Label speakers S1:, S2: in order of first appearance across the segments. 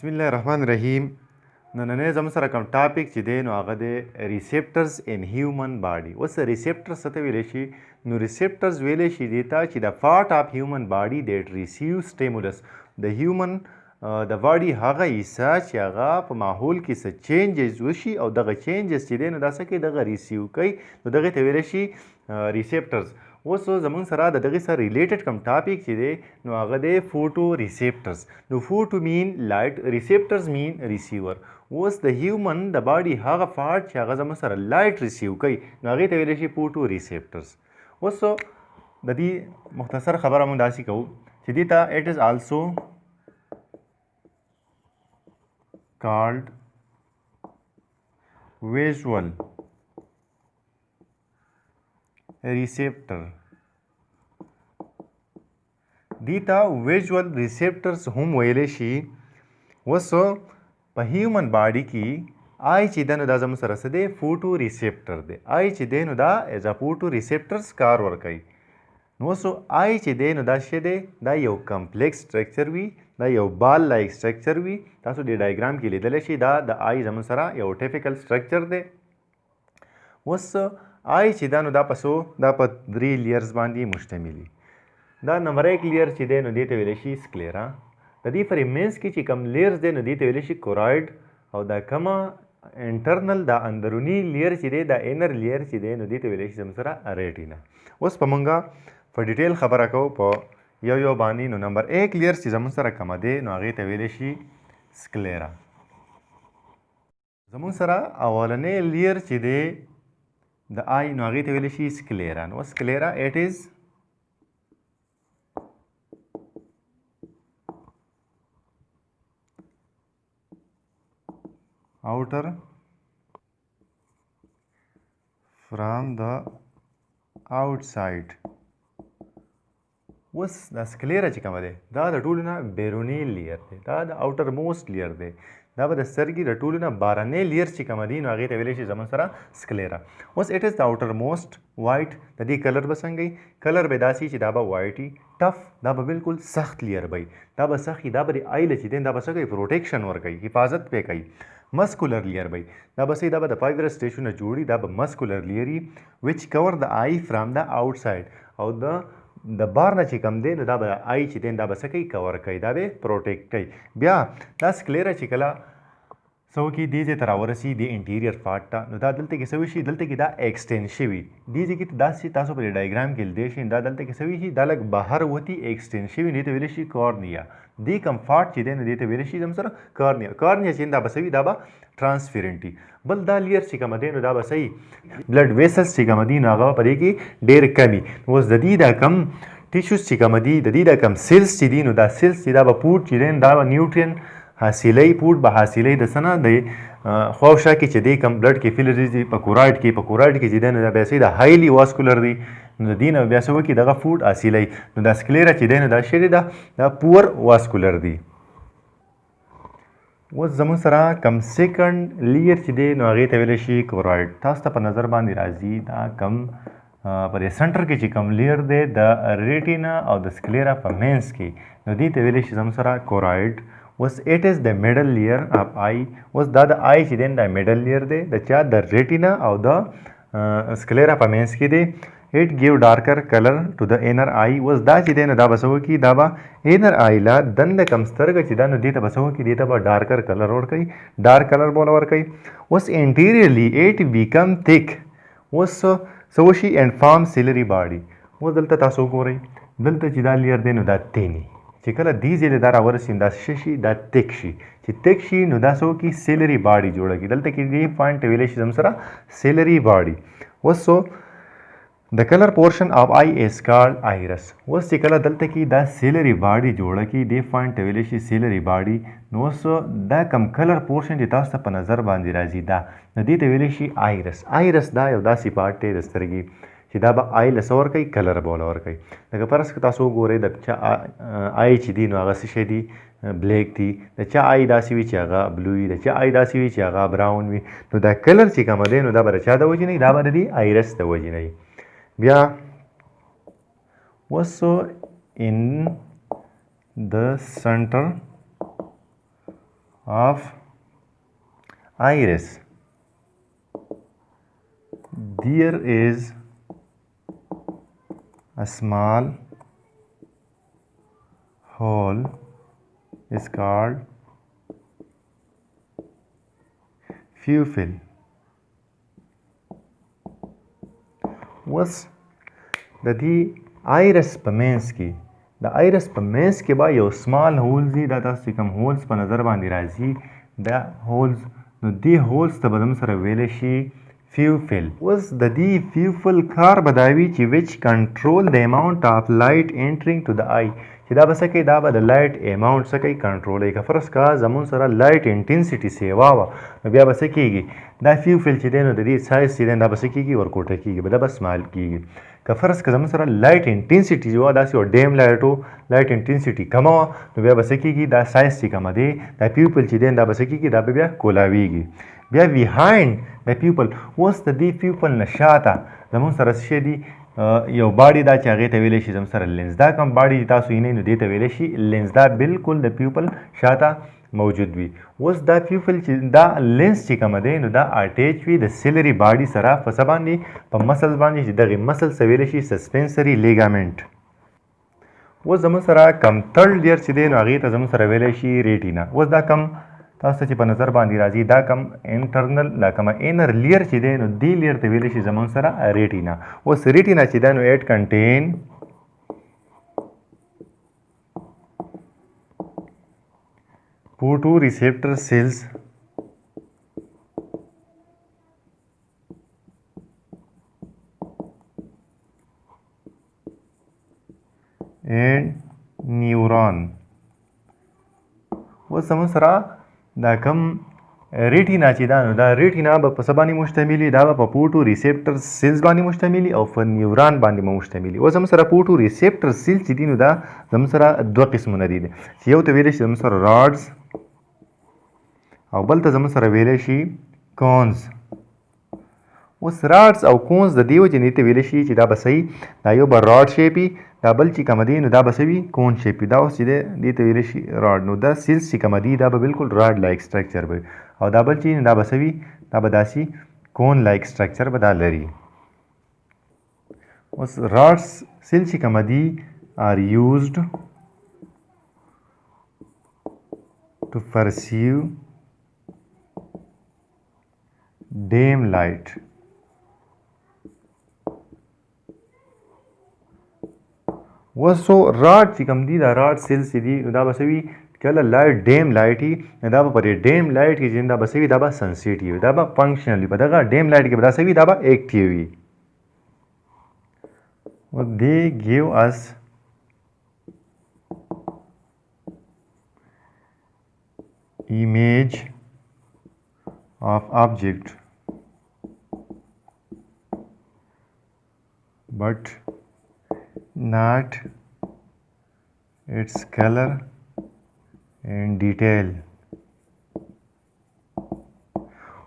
S1: बिस्मिल्लाहिर्रहमानिर्रहीम नन्ने زموږ سره کوم ټاپک چې دی نو هغه دی ریسپټرز ان هیومن باډي. اوس ریسپټرز څه ته ویلی شي؟ نو ریسپټرز ویلی شي دې ته چې د پارټ اف هیومن باډي دیټ ریسیو سټیمولس د هیومن د باډي هغه حصه چې هغه په ماحول کې څه چینجز وشي او دغه چینجز چې دی نو دا څه کوي دغه ریسیو کوي نو دغې ته ویلی شي ریسپټرز. اوس زموږ سره د دغې سره ریلیټډ کوم ټاپک چې دی نو هغه دی فوټو ریسپټرز. نو فوټو مین لایټ، ریسپټرز مین ریسیور. اوس د هیومن د باډي هغه پارټ چې هغه زموږ سره لایټ ریسیو کوي نو هغې ته ویلی شي فوټو ریسپټرز. اوس د دې مختصر خبره موږ داسې کوو چې دې ته اټ از آلسو called visual receptor. دیتا ویژول ریسپټرز هم ویلی شي. اوس په هیومن باډي کې آی چې دی نو دا زموږ سره څه دی فوټو ریسپټر دی. آی چې دی نو دا ایز ا فوټو ریسپټرز کار ورکوي. نو اوس آی چې دی نو دا شی دی دا یو کمپلیکس سټرکچر وي، دا یو بال لایک سټرکچر وي. تاسو د ډایګرام کې لیدلی شي دا د آی زموږ سره یو ټیپیکل سټرکچر دی. اوس آی چې دا نو دا په دا په 3 لیئرز باندې مشتمل وي. دا نمبر 1 لیر چې دی نو دې ته ویلی شي سکلیرا. د دې پرې منځ کې چې کوم لیرز دی نو دې ته ویلی شي کورایډ او دا کومه انټرنل دا اندروني لیر چې دی دا انر لیر چې دی نو دې ته ویلی شي زموږ سره ریټینا. اوس په مونږه په ډیټیل خبره کوو په یو باندې. نو نمبر 1 لیر چې زموږ سره کومه دی نو هغې ته ویلی شي سکلیرا. زموږ سره اولنی لیر چې دی د آی نو هغې ته ویلی شي سکلیرا. نو سکلیرا اټ از outer from the outside. اوس دا سکلیرا چې کومه دی دا د ټولو نه بیرونی لیر دی، دا د اوټر موسټ لیر دی. دا به د سترګې د ټولو نه بارنی لیر چې کومه دی نو هغې ته ویلی شي زموږ سره سکلیرا. اوس اټ از د اوټر موسټ وایټ. د دې کلر به څنګه وي؟ کلر به داسې چې دا به وایټ وي، ټف، دا به بالکل سخت لیر به وي. دا به سخت وي، دا به د آیله چې دی دا به څه کوي پروټیکشن ورکوي، حفاظت پې کوي. مسکولر لیر به دا به دا به د فایبرس ټیشونه جوړي، دا به مسکولر لیر وي وچ کور د آی فرام د آوټساید. او د بار نه چې کم دی نو دا به آی چې دی دا به څه کوي کور کوي، دا به پروټیکټ کوي. بیا دا سکلیرا چې کله څه وکړي دې ځای ته راورسي د انټیریئر پارټ ته نو دا دلته کې څه وشي دلته کې دا ایکسټینډ شوي دې ځای کې داسې تاسو په ډایګرام کې لیدلی شئ. دا دلته کې څه وشي دا لږ بهر وتي ایکسټینډ شوي دې ته ویلی شي کارنیا. دې کوم پارټ چې دی نو دې ته ویلی شي زموږ سره کارنیا. کارنیا چې دا به څه وي دا به ټرانسپیرنټ وي. بل دا لیر چې کومه دی نو دا به څه وي بلډ ویسلز چې کومه دي نو هغه په دې کې ډېر کم وي. اوس د دې دا کم ټیشوز چې کومه دي د دې دا کم سیلز چې دي نو دا سیلز چې دا به پوډ چې دی دا به نیوټرین حاصلوي. پوډ به حاصلوي د څه نه د خواوشا کې چې دی کم بلډ کې فیلریز دي په کورایډ کې چې دی نو دا بیا څه د هایلی واسکولر دی نو د دې نه بیا څه وکړي دغه فوډ حاصلوي. نو دا سکلیرا چې دی نو دا شی دی دا پور واسکولر دی. اوس زموږ سره کم سیکنډ لیر چې دی نو هغې ته ویلی شي کورایډ. تاسو ته په نظر باندې راځي دا کم په دې سنټر کې چې کم لیر دی د ریټینا او د سکلیرا په مینس کې نو دې ته ویلی شي زموږ سره کورایډ. اوس اټ از د میډل لیر اف آی. اوس دا د آی چې دی دا میډل لیر دی د چا د ریټینا او د سکلیرا په مینس کې دی. اټ ګیو ډارکر کلر ټو د انر آی. اوس دا چې دی نو دا به څه وکړي دا به انر آی لا دنده کم سترګه چې دا نو دې ته به څه وکړي دې ته به ډارکر کلر ورکوي، ډارک کلر بوله ورکوي. اوس انټیریرلی اټ بیکم تھک. اوس څه وشي اینډ فارم سیلري باډي. اوس دلته تاسو وګورئ دلته چې دا لیر دی نو دا تینی چې کله دې ځای دا راورسي دا څه شي دا تک شي. چې تک شي نو دا څه وکړي سیلري باډي جوړه کړي. دلته کې دې پوینټ ویلی شي زموږ سره سیلري باډي. اوس د کلر پورشن آف آی از کالډ آیرس. اوس چې کله دلته کې دا سیلري باډي جوړه کړي دې پوینټ ویلی شي سیلري باډي. نو اوس دا کم کلر پورشن چې تاسو ته په نظر باندې راځي دا نو دې ته ویلی شي آیرس. آیرس دا یو داسې پارټ دی د سترګې چې دا به آی له څه ورکوي کلر به وله ورکوي. لکه فرض که تاسو وګورئ د چا آی چې دي نو هغه څه شی دي بلیک دي، د چا آی داسې وي چې هغه بلو وي، د چا آی داسې وي چې هغه براون وي. نو دا کلر چې کومه دی نو دا به د چا د وجې نه وي دا به د دې آیرس د وجې نه وي. بیا also in the center of iris, there is a small hole is called pupil. اوس د دې آیرس په منځ کې د آیرس په منځ کې به یو سمال هولز دي. دا تاسو چې کوم هولز په نظر باندې راځي دا هولز، نو دې هولز ته به موږ سره ویلی شي pupil. اوس د دې pupil کار به دا وي چې which control the amount of light entering to the eye، چې دا به څه کوي، دا به د لایټ اماونټ څه کوي، کنټرولوي. که فرض کا زمون سره لایټ انټنسټي سیوا وه نو بیا به څه کېږي، دا پیوفل چې دی نو د دې سایز چې دی دا به څه کېږي، ورکوټه کېږي، دا به سمال کېږي. که فرض که زمون سره لایټ انټنسټي وه، داسې یو ډیم لایټ و، لایټ انټنسټي کمه وه، نو بیا به څه کېږي، دا سایز چې کومه دی دا پیوپل چې دی دا به څه کېږي، دا به بیا کولاویږي. بیا بیهایند د پیوپل، اوس د دې پیوپل نه شاته زمون سره څه شی دی، یو باډي دا چې هغې ته ویلی شي زموږ سره لینز. دا کوم باډي چې تاسو یې نه نو دې ته ویلی شي لینز. دا بالکل د پیوپل شاته موجود وي. اوس دا پیوپل چې دا لینز چې کومه دی نو دا اټیچ وي د سیلري باډي سره په څه باندې، په مسلز باندې، چې دغې مسل څه ویلی شي، سسپنسري لیګامنټ. اوس زموږ سره کم تھرډ لیئر چې دی نو هغې ته زموږ سره ویلی شي ریټینا. اوس دا کم تاسو چې په نظر باندې راځي دا کم انټرنل دا کومه انر لیر چې دی نو دې لیر ته ویلی شي زمون سره ریټینا. اوس ریټینا چې دی نو اټ کنټین photo receptor cells and neuron. اوس زمون سره دا کم ریټینا چې دا نو دا ریټینا به په څه باندې مشتملي، دا به په پوټو ریسپټر سیلز باندې مشتملي او په نیوران باندې به مشتملي. اوس زموږ سره پوټو ریسپټر سیلز چې دي نو دا زموږ سره دوه قسمونه دي، چې یو ته ویلی شي زموږ سره راډز او بل ته زموږ سره ویلی شي کونز. اوس راډز او کونز د دې وجې نه ته ویلی شي چې دا به صحیح، دا یو به راډ شیپ وي، دا بل چې کومه دی نو دا به څه وي، کون شیپ وي. دا اوس چې دی دې ته ویلی شي راډ. نو دا سیلز چې کومه دي دا به بالکل راډ لایک سټرکچر به وي، او دا بل چې دا به څه وي، دا به داسې کون لایک سټرکچر به دا لري. اوس راډ سیلز چې کومه دي آر یوزډ to perceive dim light. وسو راډ چې کوم دي دا راډ سیلز چې دي دا به څه وي، کله لایټ ډیم لایټ وي دا به په دې ډیم لایټ کې چې دا به څه وي، دا به سنسیټیو وي، دا به فنکشنل وي. په دغه ډیم لایټ کې به دا څه وي، دا به ایکټیو وي. they give us image of object but not its color and detail.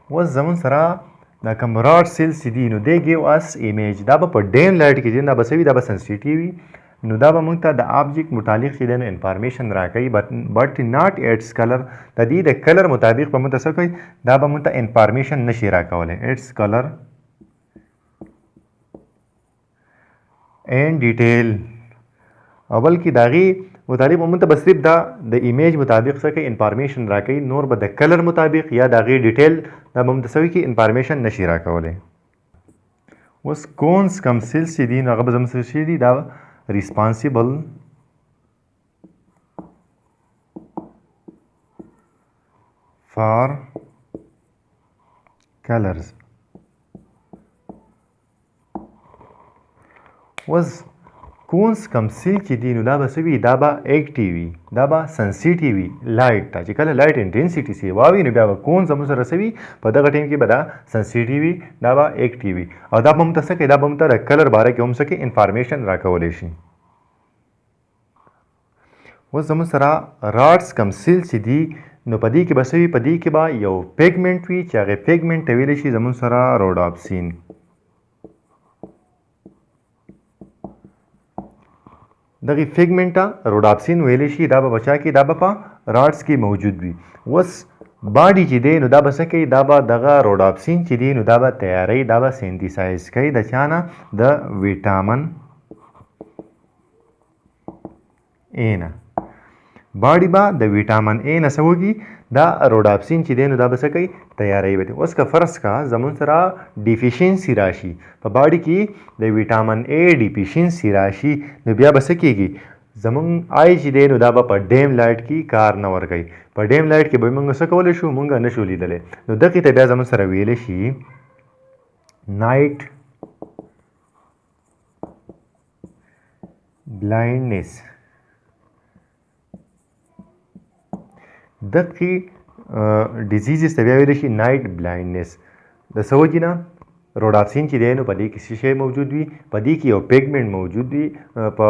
S1: اوس زمون سره دا کوم راډ سیلز چې دي نو they give us image. دا به په ډیم لایټ کې چې دا به څه وي، دا به سنسیټیو وي، نو دا به موږ ته د آبجیکټ متعلق چې دی نو انفارمیشن راکوي، بټ ناٹ اټس کلر. د دې د کلر مطابق به موږ ته څه کوي، دا به موږ ته انفارمیشن نشي راکولی. اټس کلر اینڈ ډیټیل، او بلکې د هغې مطابق به موږ ته به صرف دا د ایمیج مطابق څه کوي، انفارمیشن راکوي، نور به د کلر مطابق یا د هغې ډیټیل دا به موږ ته څه وي، انفارمیشن نشي راکولی. اوس کونز کم سیلز چې دي نو هغه به زموږ څه شي دي، دا responsible for colors. was کونز کم سیل چې دي نو دا به څه وي، دا به ایکټیو وي، دا به سنسیټیو وي لایټ ته. چې کله لایټ انټنسټي سیوا وي نو بیا به کونز زموږ سره څه وي، په دغه ټایم کې به دا سنسیټیو وي، دا به ایکټیو وي، او دا به موږ ته څه کوي، دا به موږ ته د کلر باره کې هم څه کوي، انفارمیشن راکولی شي. اوس زموږ سره راډز کم سیل چې دي نو په دې کې به څه وي، په دې کې به یو پیګمنټ وي چې هغې پیګمنټ ته ویلی شي زموږ سره روډاپسین. دغې پیګمنټ ته روډاپسین ویلی شي، دا به په چا کې، دا به په راډز کې موجود وي. اوس باډي چې دی نو دا به څه کوي دا به دغه روډاپسین چې دی نو دا به تیاروي دا به سینتیسایز کوي د چا نه د ویټامین A نه باډي به د ویټامین A نه څه وکړي دا روډاپسین چې دی نو دا به څه کوي تیاروي به اوس که فرض کا زمون سره ډیفیشنسي راشي په باډي کې د ویټامین A ډیفیشنسي راشي نو بیا به څه کېږي زمون آی چې دی نو دا به په ډیم لایټ کې کار نه ورکوي په ډیم لایټ کې به موږ څه کولی شو موږ نه شو لیدلی نو دغې ته بیا زمون سره ویلی شي نایټ بلایندنس دغې ډیزیزز ته بیا ویلی شي نایټ بلایندنس د څه وجې نه روډاپسین چې دی نو په دې کې څه شی موجود وي په دې کې یو پیګمنټ موجود وي په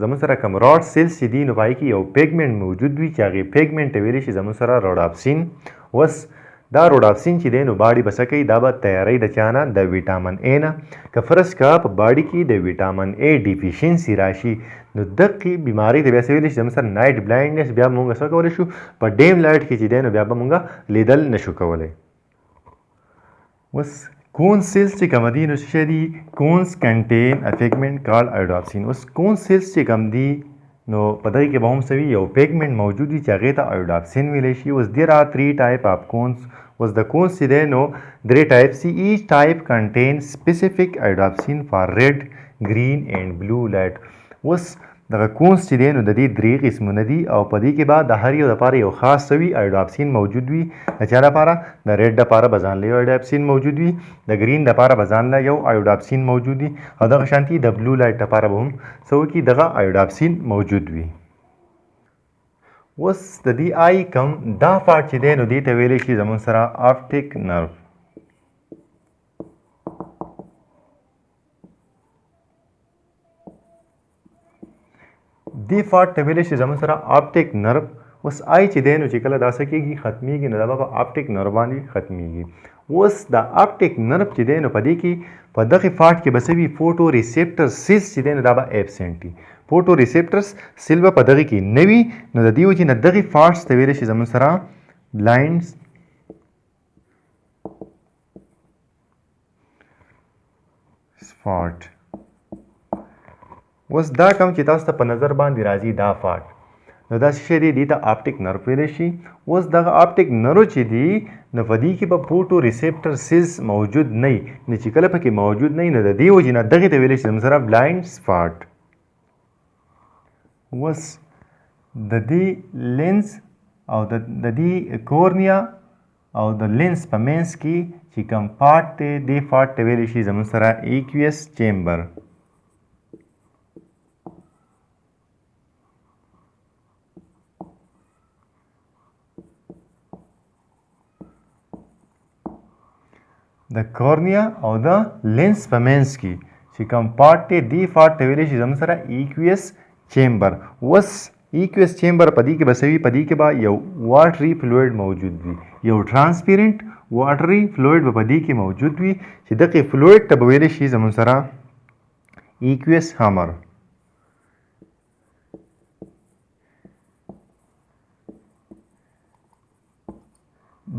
S1: زموږ سره کوم راډ سیلز چې دي نو په هغې کې یو پیګمنټ موجود وي چې هغې پیګمنټ ته ویلی شي زموږ سره روډاپسین اوس دا روډاپسین چې دی نو باډي به څه کوي دا به تیاری د چا نه د ویټامین A نه که فرض کا په باډي کې د ویټامین A ډیفیشنسي راشي نو دغې بیمارۍ ته بیا څه ویلی شي زموږ سره نایټ بلایندنس بیا موږ څه کولی شو په ډیم لایټ کې چې دی نو بیا به موږ لیدل نشو کولی اوس کون سیلز چې کوم دي نو څه دي کونز کنټین ا پیګمنټ کالډ ایوډاپسین اوس کون سیلز چې کوم دي نو په دغې کې به هم څه وي یو پیګمنټ موجود وي چې هغې ته ایوډاپسین ویلی شي اوس دیر آر 3 ټایپ آف کونز اوس د کونز چې دی نو 3 ټایپس دي ایچ ټایپ کنټین سپیسیفیک ایوډاپسین فار ریډ ګرین اینډ بلو لایټ اوس دغه کونز چې دی نو د دې 3 قسمونه دي او په دې کې به د هر یو دپاره یو خاص سوي ایوډاپسین موجود وي د چا دپاره د ریډ دپاره به ځانله یو ایوډاپسین موجود وي د ګرین دپاره به ځانله یو ایوډاپسین موجود وي او دغه شانتي د بلو لایټ دپاره به هم څه وکړي دغه ایوډاپسین موجود وي اوس د دې آی کم دا پارټ چې دی نو دې ته ویلی شي زموږ سره آپټیک نرو دې پارټ ته ویلی شي زموږ سره آپټیک نرو اوس آی چې دی نو چې کله دا څه کېږي ختمیږي نو دا به په آپټیک نرو باندې ختمیږي اوس د آپټیک نرو چې دی نو په دې کې په دغې پارټ کې به څه وي فوټو ریسیپټر سیلز چې دی نو دا به ایبسنټ وي فوټو ریسیپټرس سیل به په دغې کې نه وي نو د دې وجې نه دغې پارټس ته ویلی شي زموږ سره بلایند سپاټ اوس دا کم چې تاسو ته په نظر باندې راځي دا پارټ نو دا څه شی دی دې ته آپټیک نرو ویلی شي اوس دغه آپټیک نرو چې دی نو په دې کې به فوټو ریسیپټر سیلز موجود نه وي نو چې کله پکې موجود نه وي نو د دې وجې نه دغې ته ویلی شي زموږ سره بلایند سپاټ اوس د دې لینز او د دې کورنیا او د لینز په منځ کې چې کوم پارټ دی دې پارټ ته ویلی شي زموږ سره ایکویس چیمبر د کورنیا او د لینز په منځ کې چې کوم پارټ دی دې پارټ ته ویلی شي زموږ سره ایکویس چیمبر اوس ایکویس چیمبر په دې کې به څه وي په دې کې به یو واټري فلویډ موجود وي یو ټرانسپیرنټ واټري فلویډ به په دې کې موجود وي چې دغې فلویډ ته به ویلی شي زموږ سره ایکویس هامر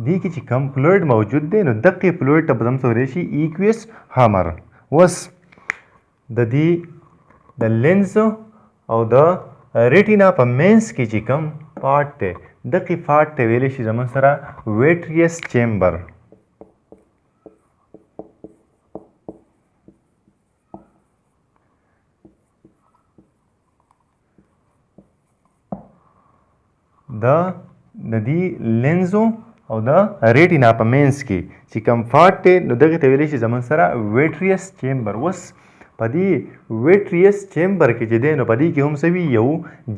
S1: دې کې چې کم فلویډ موجود دی نو دغې فلویډ ته به زموږ څه ویلی شي ایکویس هامر اوس د دې د لینز او د ریټینا په منځ کې چې کوم پارټ دی دغې پارټ ته ویلی شي زموږ سره ویټریس چیمبر د دې لینزو او د ریټینا په منځ کې چې کوم پارټ دی نو دغې ته ویلی شي زموږ سره ویټریس چیمبر اوس په دې ویټریس چیمبر کې چې دی نو په دې کې هم څه وي یو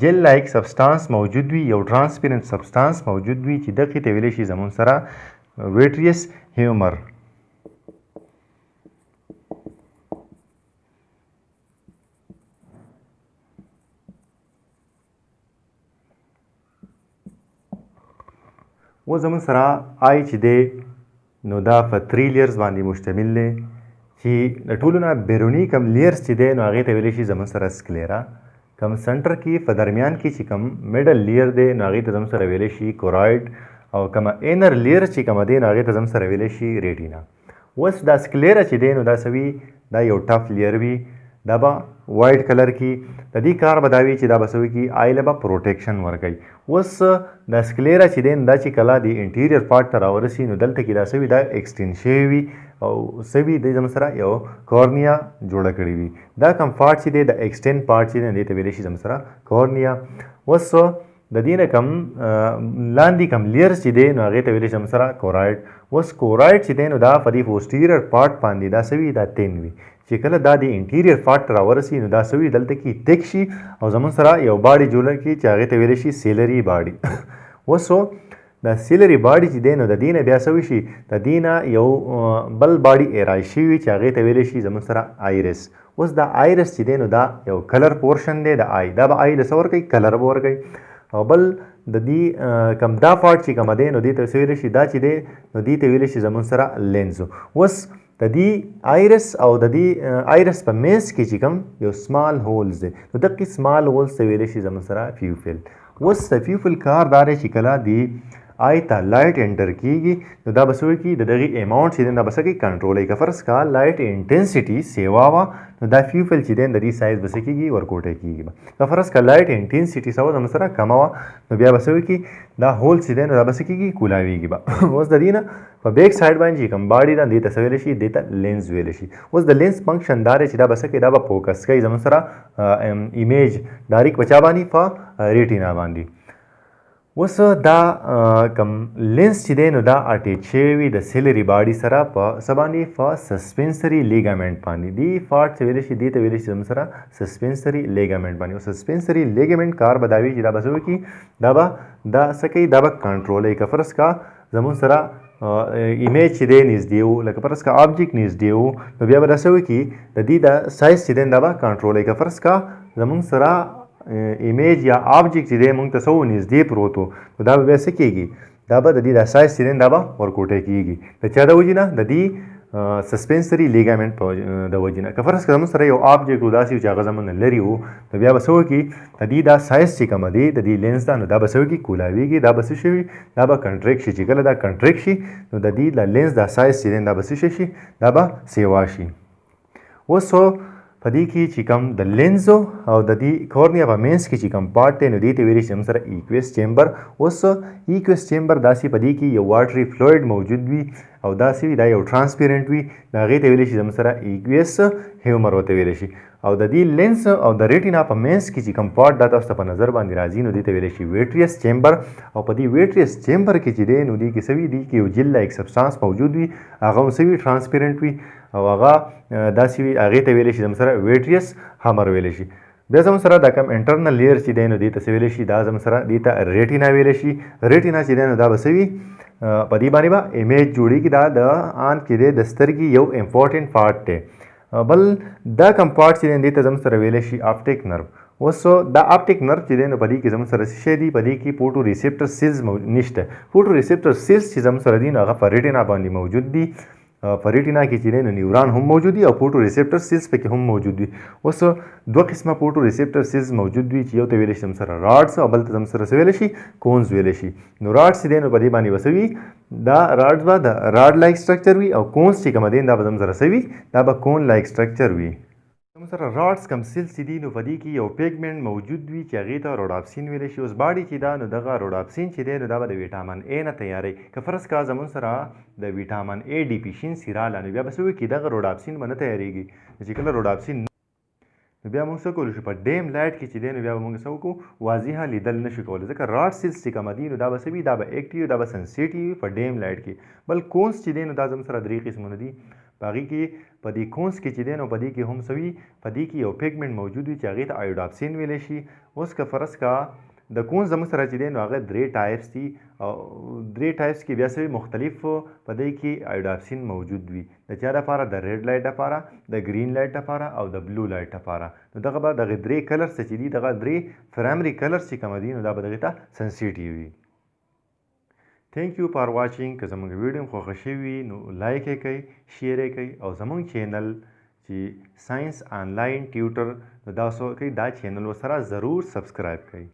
S1: جیل لایک سبسټانس موجود وي یو ټرانسپیرنټ سبسټانس موجود وي چې دغې ته ویلی شي زموږ سره ویټریس هیومر اوس زموږ سره آی چې دی نو دا په 3 لیرز باندې مشتمل دی چې د ټولو نه بیروني کم لیرز چې دی نو هغې ته ویلی شي زموږ سره سکلیرا کم سنټر کې په درمیان کې چې کم میډل لیر دی نو هغې ته زموږ سره ویلی شي کورایډ او کومه انر لیر چې کومه دی نو هغې ته زموږ سره ویلی شي ریټینا. اوس دا سکلیرا چې دی نو دا څه وي دا یو ټف لیر وي دا به وایټ کلر کی د دې کار به دا وي چې دا به څه وکړي آی له به پروټیکشن ورکوي. اوس دا سکلیرا چې دی نو دا چې کله د انټیریئر پارټ ته راورسي نو دلته کې دا څه وي دا ایکسټینډ شوی وي او څه وي دی زموږ سره یو کورنیا جوړه کړې وي. دا کوم پارټ چې دی د ایکسټینډ پارټ چې دی دې ته ویلی شي زموږ سره کورنیا. اوس د دې نه کم لاندې کم لیئر چې دی نو هغې ته ویلی شي زموږ سره کورایډ. اوس کورایډ چې دی نو دا په دې پوسټیریئر پارټ باندې دا څه وي دا تین وي چې کله دا د انټیریئر پارټ ته راورسي نو دا څه وي دلته کې تک شي او زموږ سره یو باډي جوړه کړي چې هغې ته ویلی شي سیلري باډي. اوس دا سیلري باډي چې دی نو د دې نه بیا څه وشي د دې نه یو بل باډي ایرای شوي وي چې هغې ته ویلی شي زموږ سره آیرس. اوس دا آیرس چې دی نو دا یو کلر پورشن دی د آی دا به آی له څه ورکوي کلر به ورکوي او بل د دې کم دا پارټ چې کومه دی نو دې ته څه ویلی شي دا چې دی نو دې ته ویلی شي زموږ سره لینز. اوس د دې آیرس او د دې آیرس په منځ کې چې کوم یو سمال هولز دی نو دقې سمال هولز ته ویلی شي زموږ سره پیوپل. اوس د پیوپل کار دا دی چې کله د آی ته لایټ انټر کیږي نو دا به څه وکړي د دغې اماونټ چې دی دا به څه کوي کنټرول کوي. که فرض کا لایټ انټنسټي سیوا وه نو دا فیوفل چې دی د دې سایز به څه کېږي ورکوټی کېږي به. که فرض کا لایټ انټنسټي څه وه زموږ سره کمه وه نو بیا به څه وکړي دا هول چې دی نو دا به څه کېږي کولاویږي به. اوس د دې نه په بیک سایډ باندې چې کوم باډي ده دې ته څه ویلی شي دې ته لینز ویلی شي. اوس د لینز فنکشن دا دی چې دا به څه کوي دا به فوکس کوي زموږ سره ایمیج ډایرکټ په چا باندې په ریټینا باندې. اوس دا کم لینز چې دی نو دا اټیچ شوی وي د سیلري باډي سره په څه باندې په سسپنسري لیګامنټ باندې. دې پارټ چې ویلی شي دې ته ویلی شي زموږ سره سسپنسري لیګامنټ باندې. او سسپنسري لیګامنټ کار به دا وي چې دا به څه وکړي دا به دا څه کوي دا به کنټرولوي. که فرض کا زموږ سره ایمیج چې دی نږدې و لکه فرض کا آبجیکټ نږدې و نو بیا به دا څه وکړي د دې د سایز چې دی دا به کنټرولوي. که فرض کا زموږ سره ایمیج یا آبجیکټ چې دی موږ ته څه و نږدې پروت و نو دا به بیا څه کېږي دا به د دې د سایز چې دی دا به ورکوټی کېږي د چا د وجې نه د دې سسپنسري لیګامنټ د وجې نه. که فرض که زموږ سره یو آبجیکټ و داسې و چې هغه زموږ نه لرې و نو بیا به څه وکړي د دې دا سایز چې کومه دی د دې لینز ده نو دا به څه وکړي کولاویږي دا به څه شي دا به کنټریکټ شي. چې کله دا کنټریکټ شي نو د دې د لینز دا سایز چې دی دا به څه شي دا به سیوا شي. اوس په دې کې چې کوم د لینزو او د دې کورنیا په منځ کې چې کوم پارټ دی نو دې ته ویلی شي زموږ سره ایکویس چیمبر. اوس ایکویس چیمبر داسې په دې کې یو واټري فلویډ موجود وي او داسې وي دا یو ټرانسپیرنټ وي د هغې ته ویلی شي زموږ سره ایکویس هیومر ورته ویلی شي. او د دې لینز او د ریټینا په منځ کې چې کوم پارټ دا تاسو ته په نظر باندې راځي نو دې ته ویلی شي ویټریس چیمبر. او په دې ویټریس چیمبر کې چې دی نو دې کې څه وي دې کې یو جیل لایک سبسټانس موجود وي هغه هم څه وي ټرانسپیرنټ وي او هغه داسې وي هغې ته ویلی شي زموږ سره ویټریس هامر ویلی شي. بیا زموږ سره دا کوم انټرنل لیئر چې دی نو دې ته څه ویلی شي دا زموږ سره دې ته ریټینا ویلی شي. ریټینا چې دی نو دا به څه وي په دې باندې به ایمیج جوړېږي دا د آن کې دی د سترګې یو امپورټنټ پارټ دی. بل دا کوم پارټ چې دی دې ته زموږ سره ویلی شي آپټیک نرو. اوس دا آپټیک نرو چې دی نو په دې کې زموږ سره څه شی دي په دې کې فوټو ریسپټر سیلز نشته. فوټو ریسپټر سیلز چې زموږ سره دي نو هغه په ریټینا باندې موجود دي. په ریټینا کې چې دی نو نیوران هم موجود دي او فوټو ریسپټر سیلز پکې هم موجود دي. اوس دوه قسمه فوټو ریسپټر سیلز موجود وي چې یو ته ویلی شي زموږ سره راډز او بل ته زموږ سره څه ویلی شي کونز ویلی شي. نو راډز چې دی نو په دې باندې به څه وي دا راډز به د راډ لایک سټرکچر وي او کونز چې کومه دی دا به زموږ سره څه وي دا به کون لایک سټرکچر وي. زموږ سره راډز کم سیلز چې دي نو په دې کې یو پیګمنټ موجود وي چې هغې ته روډاپسین ویلی شي. اوس باډي چې دا نو دغه روډاپسین چې دی نو دا به د ویټامین ا نه تیاری. که فرض کا زموږ سره د ویټامین ا ډیفیشنسي راغله نو بیا به څه وکړي دغه روډاپسین به نه تیارېږي. چې کله روډاپسین نو بیا موږ څه کولی شو په ډیم لایټ کې چې دی نو بیا به موږ څه وکړو واضحه لیدل نه شو کولی ځکه راډ سیلز چې کومه دي نو دا به څه وي دا به ایکټیو دا به سنسیټیو وي په ډیم لایټ کې. بل کونز چې دی نو دا زموږ سره درې قسمونه دي. په هغې کې په دې کونز کې چې دی نو په دې کې هم څه وي په دې کې یو پیګمنټ موجود وي چې هغې ته آیوډاپسین ویلی شي. اوس که فرض کا د کونز زموږ سره چې دی نو هغه درې ټایپس دي او درې ټایپس کې بیا څه وي مختلف په دې کې آیوډاپسین موجود وي د چا دپاره د ریډ لایټ دپاره د ګرین لایټ دپاره او د بلو لایټ دپاره. نو دغه به دغه درې کلرز چې دي دغه درې پرایمري کلرز چې کومه دي نو دا به دغې ته سنسیټیو وي. تھینک یو فار واچینګ. که زموږ ویډیو خوښه شوي وي نو لایک یې کوئ شیر یې کوئ او زموږ چینل چې ساينس آنلاین ټیوټر نو دا څه کوي دا چینل ورسره ضرور سبسکرایب کړئ.